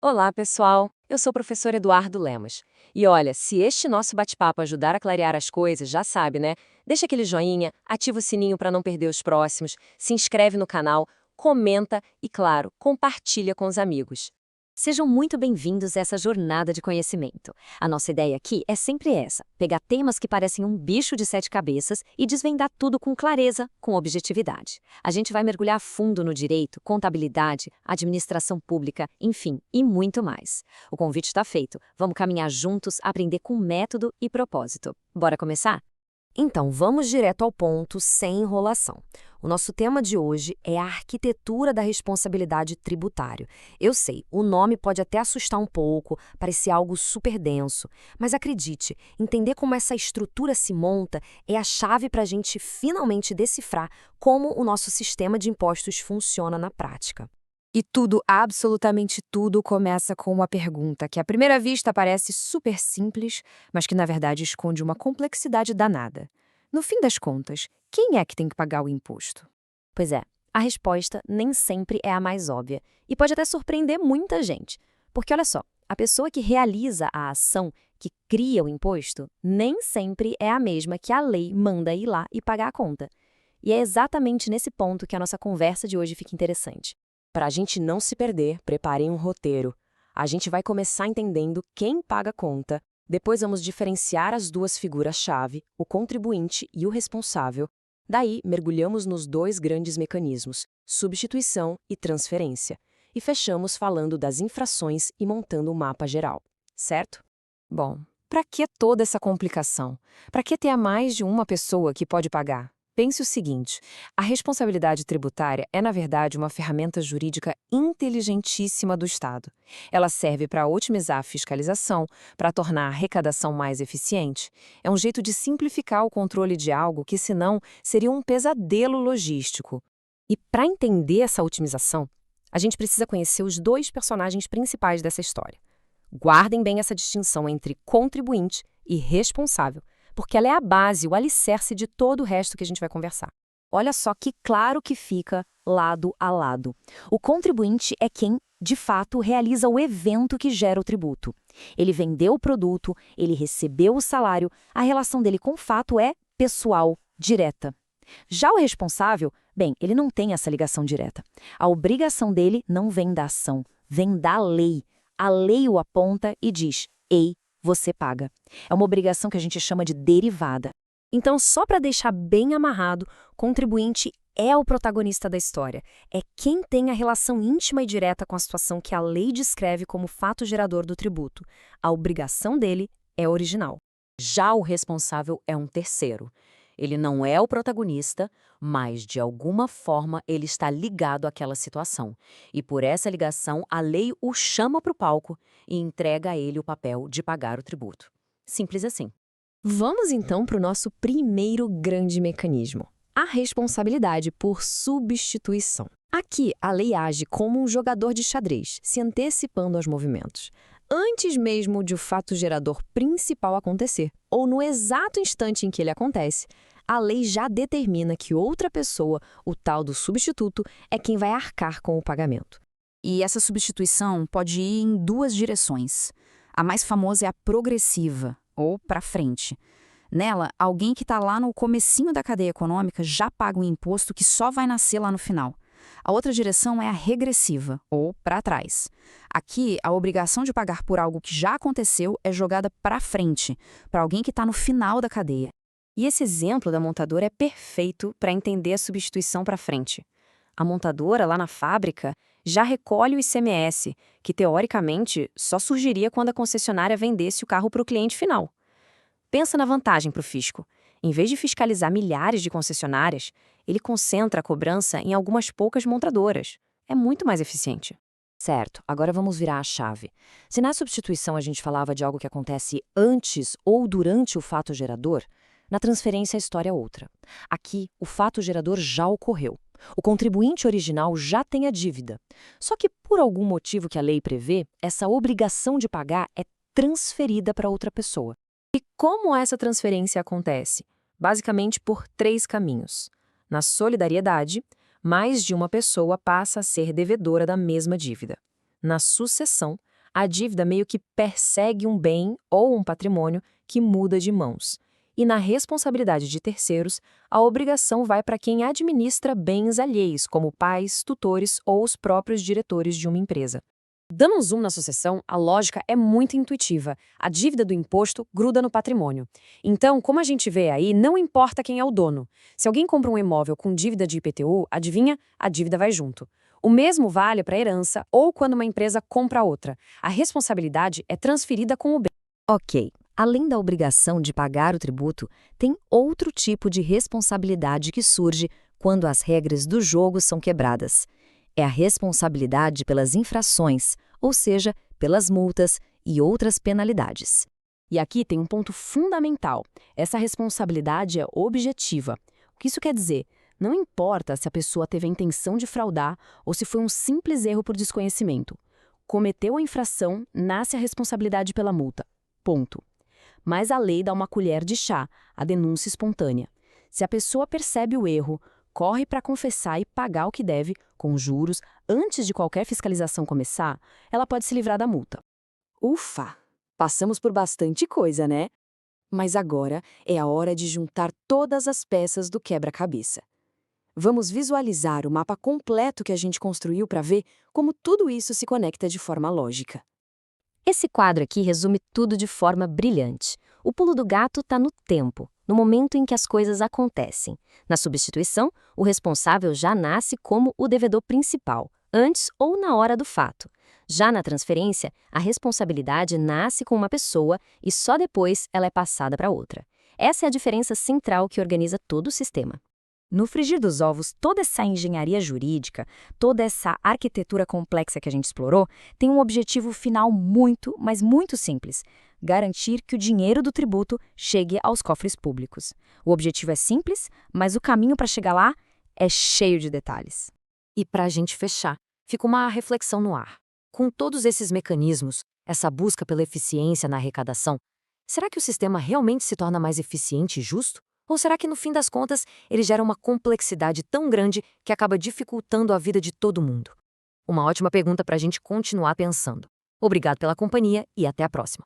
Olá, pessoal! Eu sou o professor Eduardo Lemos. E olha, se este nosso bate-papo ajudar a clarear as coisas, já sabe, né? Deixa aquele joinha, ativa o sininho para não perder os próximos, se inscreve no canal, comenta e, claro, compartilha com os amigos. Sejam muito bem-vindos a essa jornada de conhecimento. A nossa ideia aqui é sempre essa: pegar temas que parecem um bicho de sete cabeças e desvendar tudo com clareza, com objetividade. A gente vai mergulhar fundo no direito, contabilidade, administração pública, enfim, e muito mais. O convite está feito. Vamos caminhar juntos, aprender com método e propósito. Bora começar? Então, vamos direto ao ponto, sem enrolação. O nosso tema de hoje é a arquitetura da responsabilidade tributária. Eu sei, o nome pode até assustar um pouco, parecer algo super denso, mas acredite, entender como essa estrutura se monta é a chave para a gente finalmente decifrar como o nosso sistema de impostos funciona na prática. E tudo, absolutamente tudo, começa com uma pergunta que à primeira vista parece super simples, mas que na verdade esconde uma complexidade danada. No fim das contas, quem é que tem que pagar o imposto? Pois é, a resposta nem sempre é a mais óbvia e pode até surpreender muita gente. Porque olha só, a pessoa que realiza a ação, que cria o imposto, nem sempre é a mesma que a lei manda ir lá e pagar a conta. E é exatamente nesse ponto que a nossa conversa de hoje fica interessante. Para a gente não se perder, preparem um roteiro. A gente vai começar entendendo quem paga a conta, depois vamos diferenciar as duas figuras-chave, o contribuinte e o responsável. Daí, mergulhamos nos dois grandes mecanismos, substituição e transferência. E fechamos falando das infrações e montando um mapa geral. Certo? Bom, para que toda essa complicação? Para que ter mais de uma pessoa que pode pagar? Pense o seguinte: a responsabilidade tributária é, na verdade, uma ferramenta jurídica inteligentíssima do Estado. Ela serve para otimizar a fiscalização, para tornar a arrecadação mais eficiente. É um jeito de simplificar o controle de algo que, senão, seria um pesadelo logístico. E para entender essa otimização, a gente precisa conhecer os dois personagens principais dessa história. Guardem bem essa distinção entre contribuinte e responsável, porque ela é a base, o alicerce de todo o resto que a gente vai conversar. Olha só que claro que fica lado a lado. O contribuinte é quem, de fato, realiza o evento que gera o tributo. Ele vendeu o produto, ele recebeu o salário, a relação dele com o fato é pessoal, direta. Já o responsável, bem, ele não tem essa ligação direta. A obrigação dele não vem da ação, vem da lei. A lei o aponta e diz: ei, você paga. É uma obrigação que a gente chama de derivada. Então, só para deixar bem amarrado, contribuinte é o protagonista da história. É quem tem a relação íntima e direta com a situação que a lei descreve como fato gerador do tributo. A obrigação dele é original. Já o responsável é um terceiro. Ele não é o protagonista, mas, de alguma forma, ele está ligado àquela situação. E por essa ligação, a lei o chama para o palco e entrega a ele o papel de pagar o tributo. Simples assim. Vamos então para o nosso primeiro grande mecanismo: a responsabilidade por substituição. Aqui, a lei age como um jogador de xadrez, se antecipando aos movimentos. Antes mesmo de o fato gerador principal acontecer, ou no exato instante em que ele acontece, a lei já determina que outra pessoa, o tal do substituto, é quem vai arcar com o pagamento. E essa substituição pode ir em duas direções. A mais famosa é a progressiva, ou para frente. Nela, alguém que está lá no comecinho da cadeia econômica já paga um imposto que só vai nascer lá no final. A outra direção é a regressiva, ou para trás. Aqui, a obrigação de pagar por algo que já aconteceu é jogada para frente, para alguém que está no final da cadeia. E esse exemplo da montadora é perfeito para entender a substituição para frente. A montadora, lá na fábrica, já recolhe o ICMS, que teoricamente só surgiria quando a concessionária vendesse o carro para o cliente final. Pensa na vantagem para o fisco. Em vez de fiscalizar milhares de concessionárias, ele concentra a cobrança em algumas poucas montadoras. É muito mais eficiente. Certo, agora vamos virar a chave. Se na substituição a gente falava de algo que acontece antes ou durante o fato gerador, na transferência a história é outra. Aqui, o fato gerador já ocorreu. O contribuinte original já tem a dívida. Só que, por algum motivo que a lei prevê, essa obrigação de pagar é transferida para outra pessoa. E como essa transferência acontece? Basicamente por 3 caminhos. Na solidariedade, mais de uma pessoa passa a ser devedora da mesma dívida. Na sucessão, A dívida meio que persegue um bem ou um patrimônio que muda de mãos. E na responsabilidade de terceiros, a obrigação vai para quem administra bens alheios, como pais, tutores ou os próprios diretores de uma empresa. Dando um zoom na sucessão, a lógica é muito intuitiva. A dívida do imposto gruda no patrimônio. Então, como a gente vê aí, não importa quem é o dono. Se alguém compra um imóvel com dívida de IPTU, adivinha? A dívida vai junto. O mesmo vale para a herança ou quando uma empresa compra outra. A responsabilidade é transferida com o bem. Ok. Além da obrigação de pagar o tributo, tem outro tipo de responsabilidade que surge quando as regras do jogo são quebradas. É a responsabilidade pelas infrações, ou seja, pelas multas e outras penalidades. E aqui tem um ponto fundamental. Essa responsabilidade é objetiva. O que isso quer dizer? Não importa se a pessoa teve a intenção de fraudar ou se foi um simples erro por desconhecimento. Cometeu a infração, nasce a responsabilidade pela multa. Ponto. Mas a lei dá uma colher de chá, a denúncia espontânea. Se a pessoa percebe o erro, corre para confessar e pagar o que deve, com juros, antes de qualquer fiscalização começar, ela pode se livrar da multa. Ufa! Passamos por bastante coisa, né? Mas agora é a hora de juntar todas as peças do quebra-cabeça. Vamos visualizar o mapa completo que a gente construiu para ver como tudo isso se conecta de forma lógica. Esse quadro aqui resume tudo de forma brilhante. O pulo do gato está no tempo, no momento em que as coisas acontecem. Na substituição, o responsável já nasce como o devedor principal, antes ou na hora do fato. Já na transferência, a responsabilidade nasce com uma pessoa e só depois ela é passada para outra. Essa é a diferença central que organiza todo o sistema. No frigir dos ovos, toda essa engenharia jurídica, toda essa arquitetura complexa que a gente explorou, tem um objetivo final muito, mas muito simples: garantir que o dinheiro do tributo chegue aos cofres públicos. O objetivo é simples, mas o caminho para chegar lá é cheio de detalhes. E para a gente fechar, fica uma reflexão no ar. Com todos esses mecanismos, essa busca pela eficiência na arrecadação, será que o sistema realmente se torna mais eficiente e justo? Ou será que, no fim das contas, ele gera uma complexidade tão grande que acaba dificultando a vida de todo mundo? Uma ótima pergunta para a gente continuar pensando. Obrigado pela companhia e até a próxima.